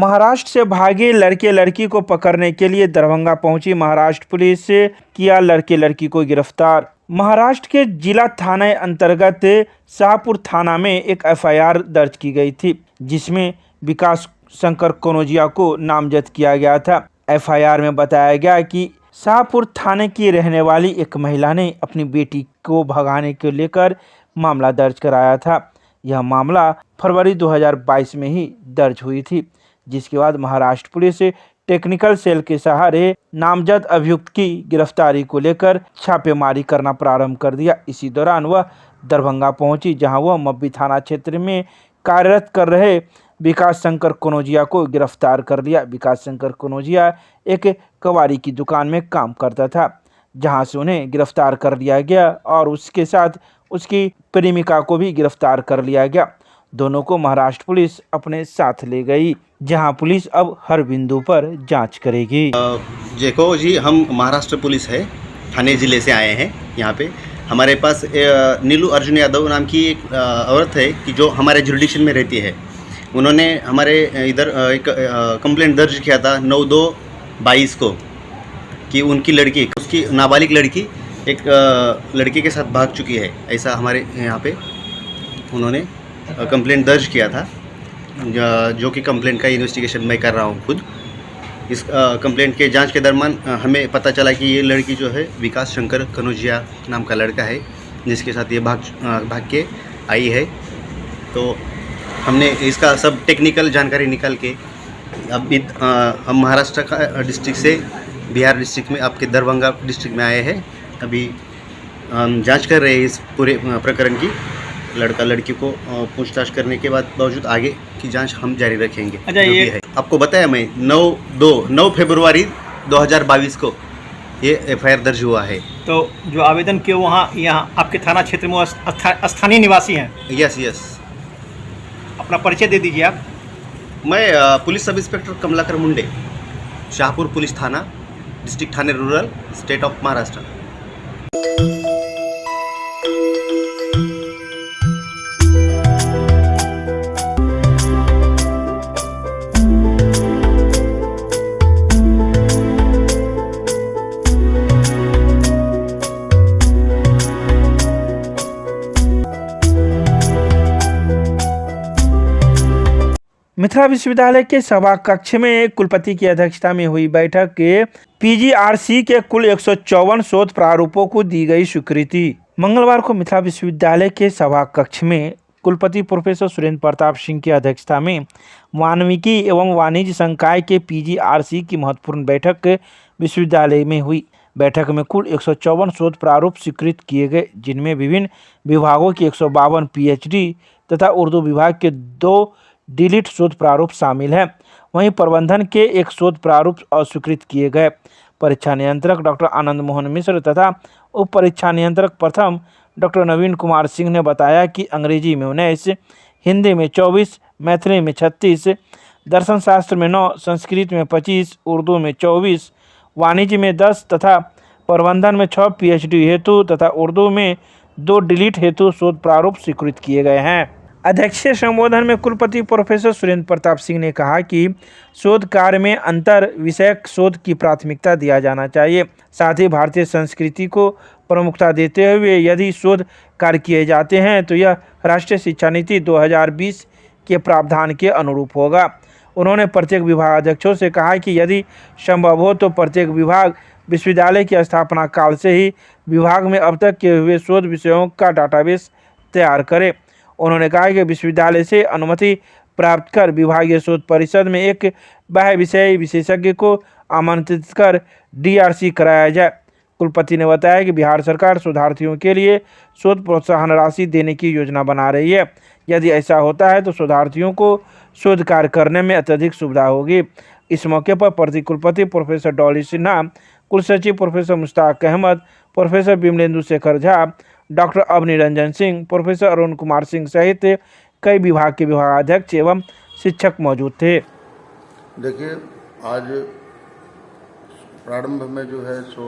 महाराष्ट्र से भागे लड़के लड़की को पकड़ने के लिए दरभंगा पहुंची महाराष्ट्र पुलिस से किया लड़के लड़की को गिरफ्तार। महाराष्ट्र के जिला थाना अंतर्गत शाहपुर थाना में एक एफआईआर दर्ज की गई थी, जिसमें विकास शंकर कनौजिया को नामजद किया गया था। एफआईआर में बताया गया कि शाहपुर थाने की रहने वाली एक महिला ने अपनी बेटी को भगाने को लेकर मामला दर्ज कराया था। यह मामला फरवरी 2022 में ही दर्ज हुई थी, जिसके बाद महाराष्ट्र पुलिस टेक्निकल सेल के सहारे नामजद अभियुक्त की गिरफ्तारी को लेकर छापेमारी करना प्रारंभ कर दिया। इसी दौरान वह दरभंगा पहुंची, जहां वह मब्बी थाना क्षेत्र में कार्यरत कर रहे विकास शंकर कनौजिया को गिरफ्तार कर लिया। विकास शंकर कनौजिया एक कबाड़ी की दुकान में काम करता था, जहां से उन्हें गिरफ्तार कर लिया गया और उसके साथ उसकी प्रेमिका को भी गिरफ्तार कर लिया गया। दोनों को महाराष्ट्र पुलिस अपने साथ ले गई, जहां पुलिस अब हर बिंदु पर जांच करेगी। देखो जी, हम महाराष्ट्र पुलिस है, ठाणे जिले से आए हैं। यहाँ पे हमारे पास नीलू अर्जुन यादव नाम की एक औरत है कि जो हमारे जुरिडिक्शन में रहती है। उन्होंने हमारे इधर एक कंप्लेंट दर्ज किया था 9/2/22 को कि उनकी लड़की, उसकी नाबालिग लड़की एक लड़के के साथ भाग चुकी है। ऐसा हमारे यहाँ पे उन्होंने कंप्लेंट दर्ज किया था, जो कि कंप्लेंट का इन्वेस्टिगेशन मैं कर रहा हूँ खुद। इस कंप्लेंट के जांच के दरमियान हमें पता चला कि ये लड़की जो है विकास शंकर कनौजिया नाम का लड़का है, जिसके साथ ये भाग के आई है। तो हमने इसका सब टेक्निकल जानकारी निकाल के अब हम महाराष्ट्र का डिस्ट्रिक्ट से बिहार डिस्ट्रिक्ट में, आपके दरभंगा डिस्ट्रिक्ट में आए हैं। अभी जांच कर रहे हैं इस पूरे प्रकरण की। लड़का लड़की को पूछताछ करने के बाद बावजूद आगे की जांच हम जारी रखेंगे। अच्छा, ये है आपको बताया मैं 9 फरवरी 2022 को ये एफआईआर दर्ज हुआ है। तो जो आवेदन किए वहाँ यहाँ आपके थाना क्षेत्र में स्थानीय निवासी हैं? यस। अपना परिचय दे दीजिए आप। मैं पुलिस सब इंस्पेक्टर कमलाकर मुंडे, शाहपुर पुलिस थाना, district Thane rural, state of Maharashtra. Mithila विश्वविद्यालय के सभा कक्ष में कुलपति की अध्यक्षता में हुई बैठक के पीजीआरसी के कुल 154 शोध प्रारूपों को दी गई स्वीकृति। मंगलवार को मिथिला विश्वविद्यालय के सभा कक्ष में कुलपति प्रोफेसर सुरेंद्र प्रताप सिंह की अध्यक्षता में मानविकी एवं वाणिज्य संकाय के पीजीआरसी की महत्वपूर्ण बैठक विश्वविद्यालय में हुई। बैठक में कुल 154 शोध प्रारूप स्वीकृत किए गए, जिनमें विभिन्न विभागों की 152 पीएचडी तथा उर्दू विभाग के 2 डिलीट शोध प्रारूप शामिल हैं। वहीं प्रबंधन के एक शोध प्रारूप अस्वीकृत किए गए। परीक्षा नियंत्रक डॉक्टर आनंद मोहन मिश्र तथा उप परीक्षा नियंत्रक प्रथम डॉक्टर नवीन कुमार सिंह ने बताया कि अंग्रेजी में 19, हिंदी में 24, मैथिली में 36, दर्शन शास्त्र में 9, संस्कृत में 25, उर्दू में 24, वाणिज्य में 10 तथा प्रबंधन में 6 पीएचडी हेतु तथा उर्दू में 2 डिलीट हेतु शोध प्रारूप स्वीकृत किए गए हैं। अध्यक्षीय संबोधन में कुलपति प्रोफेसर सुरेंद्र प्रताप सिंह ने कहा कि शोध कार्य में अंतर विषयक शोध की प्राथमिकता दिया जाना चाहिए। साथ ही भारतीय संस्कृति को प्रमुखता देते हुए यदि शोध कार्य किए जाते हैं तो यह राष्ट्रीय शिक्षा नीति 2020 के प्रावधान के अनुरूप होगा। उन्होंने प्रत्येक विभागाध्यक्षों से कहा कि यदि संभव हो तो प्रत्येक विभाग विश्वविद्यालय की स्थापना काल से ही विभाग में अब तक किए हुए शोध विषयों का डाटाबेस तैयार करे। उन्होंने कहा कि विश्वविद्यालय से अनुमति प्राप्त कर विभागीय शोध परिषद में एक बाह्य विषय विशेषज्ञ को आमंत्रित कर डीआरसी कराया जाए। कुलपति ने बताया कि बिहार सरकार शोधार्थियों के लिए शोध प्रोत्साहन राशि देने की योजना बना रही है। यदि ऐसा होता है तो शोधार्थियों को शोध कार्य करने में अत्यधिक सुविधा होगी। इस मौके पर प्रति कुलपति प्रोफेसर डॉली सिन्हा, कुलसचिव professor Mushtaq Ahmad, professor Vimlendu Shekhar Jha, doctor Avani Ranjan Singh, professor Arun Kumar Singh सहित कई विभाग के विभागाध्यक्ष एवं शिक्षक मौजूद थे। देखिए, आज प्रारंभ में जो है सो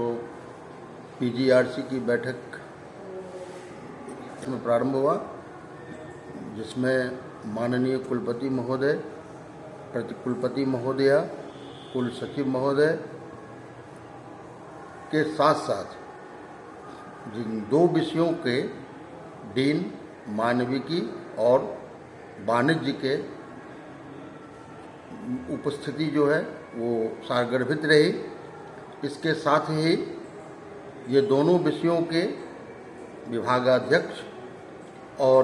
पीजीआरसी की बैठक में प्रारंभ हुआ, जिसमें माननीय कुलपति महोदय प्रतिकुलपति महोदया, कुल सचिव महोदय के साथ साथ जिन 2 विषयों के डीन मानविकी और वाणिज्य के उपस्थिति जो है वो सारगर्भित रही। इसके साथ ही ये दोनों विषयों के विभागाध्यक्ष और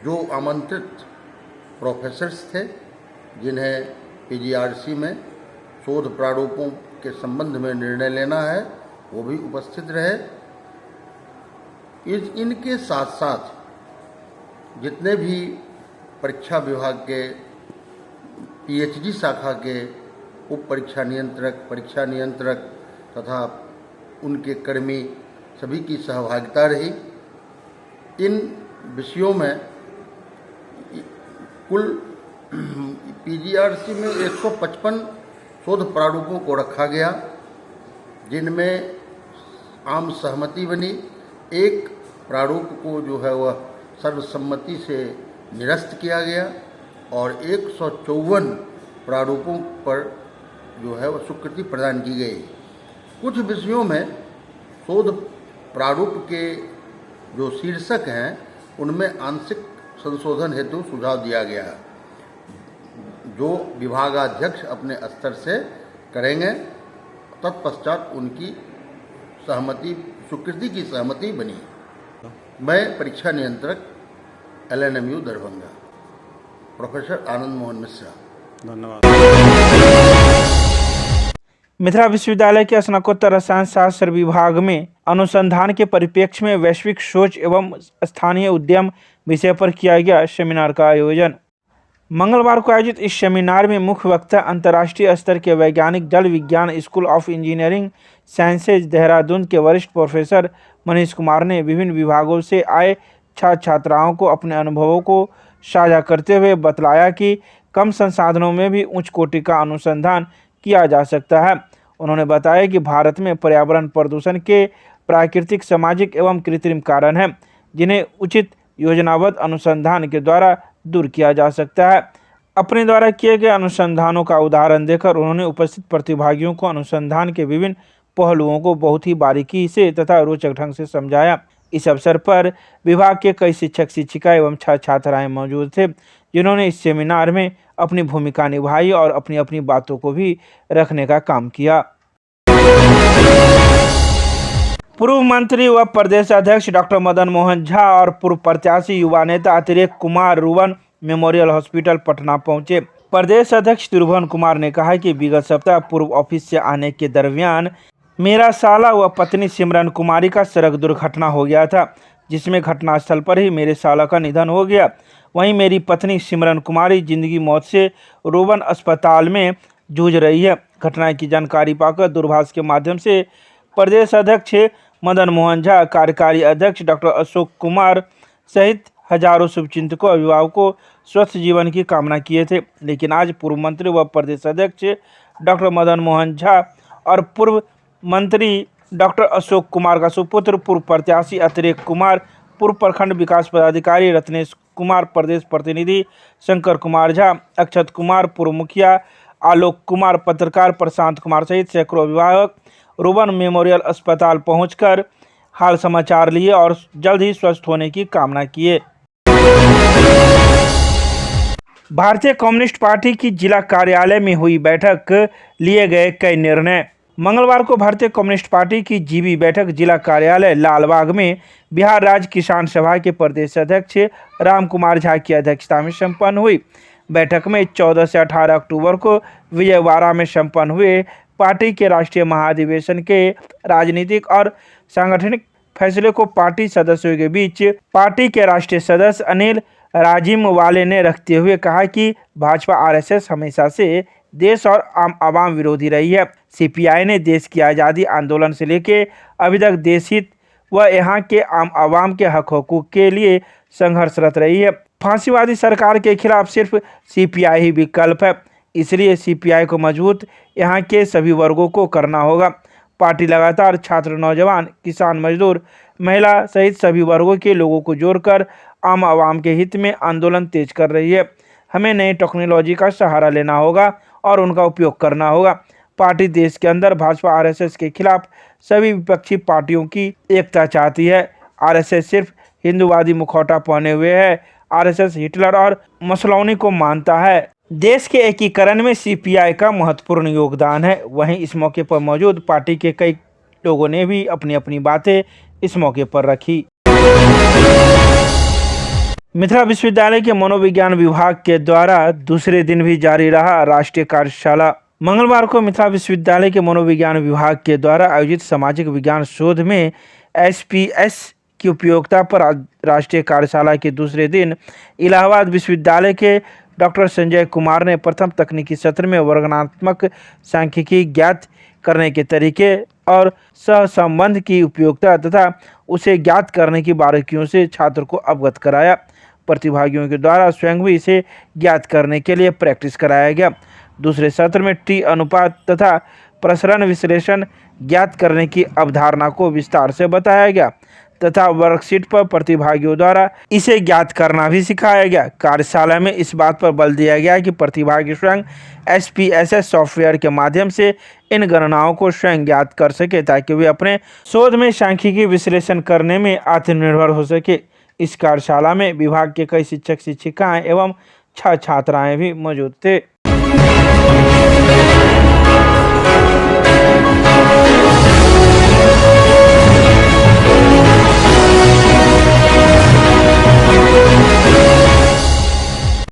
जो आमंत्रित प्रोफेसर्स थे जिन्हें पीजीआरसी में शोध प्रारूपों के संबंध में निर्णय लेना है वो भी उपस्थित रहे। इनके साथ साथ जितने भी परीक्षा विभाग के पीएचडी शाखा के उप परीक्षा नियंत्रक तथा उनके कर्मी सभी की सहभागिता रही। इन विषयों में कुल पीजीआरसी में 155 शोध प्रारूपों को रखा गया, जिनमें आम सहमति बनी। एक प्रारूप को जो है वह सर्वसम्मति से निरस्त किया गया और 154 प्रारूपों पर जो है वह स्वीकृति प्रदान की गई। कुछ विषयों में शोध प्रारूप के जो शीर्षक हैं उनमें आंशिक संशोधन हेतु सुझाव दिया गया, जो विभागाध्यक्ष अपने स्तर से करेंगे। तत्पश्चात उनकी स्वीकृति की सहमति बनी। मैं परीक्षा नियंत्रक LNMU दरभंगा, प्रोफेसर आनंद मोहन मिश्रा। धन्यवाद। मिथिला विश्वविद्यालय के स्नातकोत्तर रसायन शास्त्र विभाग में अनुसंधान के परिप्रेक्ष्य में वैश्विक सोच एवं स्थानीय उद्यम विषय पर किया गया सेमिनार का आयोजन। मंगलवार को आयोजित इस सेमिनार में मुख्य वक्ता अंतर्राष्ट्रीय स्तर के वैज्ञानिक जल विज्ञान school of engineering sciences Dehradun के वरिष्ठ प्रोफेसर मनीष कुमार ने विभिन्न विभागों से आए छात्र छात्राओं को अपने अनुभवों को साझा करते हुए बतलाया कि कम संसाधनों में भी उच्च कोटि का अनुसंधान किया जा सकता है। उन्होंने बताया कि भारत में पर्यावरण प्रदूषण के प्राकृतिक, सामाजिक एवं कृत्रिम कारण हैं, जिन्हें उचित योजनाबद्ध अनुसंधान के द्वारा दूर किया जा सकता है। अपने द्वारा किए गए अनुसंधानों का उदाहरण देकर उन्होंने उपस्थित प्रतिभागियों को अनुसंधान के विभिन्न पहलुओं को बहुत ही बारीकी से तथा रोचक ढंग से समझाया। इस अवसर पर विभाग के कई शिक्षक, शिक्षिका एवं छात्र छात्राएं मौजूद थे, जिन्होंने इस सेमिनार में अपनी भूमिका निभाई और अपनी अपनी बातों को भी रखने का काम किया। पूर्व मंत्री व प्रदेश अध्यक्ष डॉक्टर मदन मोहन झा और पूर्व प्रत्याशी युवा नेता अतिरेक कुमार रुवन मेमोरियल हॉस्पिटल पटना पहुंचे। प्रदेश अध्यक्ष त्रिभुवन कुमार ने कहा कि विगत सप्ताह पूर्व ऑफिस से आने के दरमियान मेरा साला व पत्नी सिमरन कुमारी का सड़क दुर्घटना हो गया था, जिसमें घटनास्थल पर ही मेरे साला का निधन हो गया। वहीं मेरी पत्नी सिमरन कुमारी जिंदगी मौत से रुवन अस्पताल में जूझ रही है। घटना की जानकारी पाकर दूरभाष के माध्यम से प्रदेश अध्यक्ष मदन मोहन झा, कार्यकारी अध्यक्ष डॉक्टर अशोक कुमार सहित हजारों शुभचिंतकों, अभिभावकों स्वस्थ जीवन की कामना किए थे। लेकिन आज पूर्व मंत्री व प्रदेश अध्यक्ष डॉक्टर मदन मोहन झा और पूर्व मंत्री डॉक्टर अशोक कुमार का सुपुत्र पूर्व प्रत्याशी अतिरेक कुमार, पूर्व प्रखंड विकास पदाधिकारी रत्नेश कुमार, प्रदेश प्रतिनिधि शंकर कुमार झा, अक्षत कुमार, पूर्व मुखिया आलोक कुमार, पत्रकार प्रशांत कुमार सहित सैकड़ों अभिभावक रुवन मेमोरियल अस्पताल पहुंचकर हाल समाचार लिए और जल्द ही स्वस्थ होने की कामना किए। भारतीय कम्युनिस्ट पार्टी की जिला कार्यालय में हुई बैठक, लिए गए कई निर्णय। मंगलवार को भारतीय कम्युनिस्ट पार्टी की जीबी बैठक जिला कार्यालय लालबाग में बिहार राज्य किसान सभा के प्रदेश अध्यक्ष राम कुमार झा की अध्यक्षता में संपन्न हुई। बैठक में 14 से 18 अक्टूबर को विजयवाड़ा में संपन्न हुए पार्टी के राष्ट्रीय महाधिवेशन के राजनीतिक और सांगठनिक फैसले को पार्टी सदस्यों के बीच पार्टी के राष्ट्रीय सदस्य अनिल राजिम वाले ने रखते हुए कहा कि भाजपा आरएसएस हमेशा से देश और आम आवाम विरोधी रही है। सीपीआई ने देश की आज़ादी आंदोलन से लेकर अभी तक देश हित व यहाँ के आम आवाम के हक हकूक़ के लिए संघर्षरत रही है। फांसीवादी सरकार के खिलाफ सिर्फ सीपीआई ही विकल्प है, इसलिए सीपीआई को मजबूत यहाँ के सभी वर्गों को करना होगा। पार्टी लगातार छात्र, नौजवान, किसान, मजदूर, महिला सहित सभी वर्गों के लोगों को जोड़कर आम आवाम के हित में आंदोलन तेज कर रही है। हमें नई टेक्नोलॉजी का सहारा लेना होगा और उनका उपयोग करना होगा। पार्टी देश के अंदर भाजपा आरएसएस के खिलाफ सभी विपक्षी पार्टियों की एकता चाहती है। आरएसएस सिर्फ हिंदूवादी मुखौटा पहने हुए है। आरएसएस हिटलर और मुसोलिनी को मानता है। देश के एकीकरण में सीपीआई का महत्वपूर्ण योगदान है। वहीं इस मौके पर मौजूद पार्टी के कई लोगों ने भी अपनी अपनी बातें इस मौके पर रखी। मिथिला विश्वविद्यालय के मनोविज्ञान विभाग के द्वारा दूसरे दिन भी जारी रहा राष्ट्रीय कार्यशाला। मंगलवार को मिथिला विश्वविद्यालय के मनोविज्ञान विभाग के द्वारा आयोजित सामाजिक विज्ञान शोध में एसपीएस की उपयोगिता पर राष्ट्रीय कार्यशाला के दूसरे दिन इलाहाबाद विश्वविद्यालय के डॉक्टर संजय कुमार ने प्रथम तकनीकी सत्र में वर्णनात्मक सांख्यिकी ज्ञात करने के तरीके और सहसंबंध की उपयोगिता तथा उसे ज्ञात करने की बारीकियों से छात्र को अवगत कराया। प्रतिभागियों के द्वारा स्वयं भी इसे ज्ञात करने के लिए प्रैक्टिस कराया गया। दूसरे सत्र में टी अनुपात तथा प्रसरण विश्लेषण ज्ञात करने की अवधारणा को विस्तार से बताया गया तथा वर्कशीट पर प्रतिभागियों द्वारा इसे ज्ञात करना भी सिखाया गया। कार्यशाला में इस बात पर बल दिया गया कि प्रतिभागी स्वयं एसपीएसएस सॉफ्टवेयर के माध्यम से इन गणनाओं को स्वयं ज्ञात कर सके ताकि वे अपने शोध में सांख्यिकी विश्लेषण करने में आत्मनिर्भर हो सके। इस कार्यशाला में विभाग के कई शिक्षक शिक्षिकाएं एवं छात्राएं भी मौजूद थे।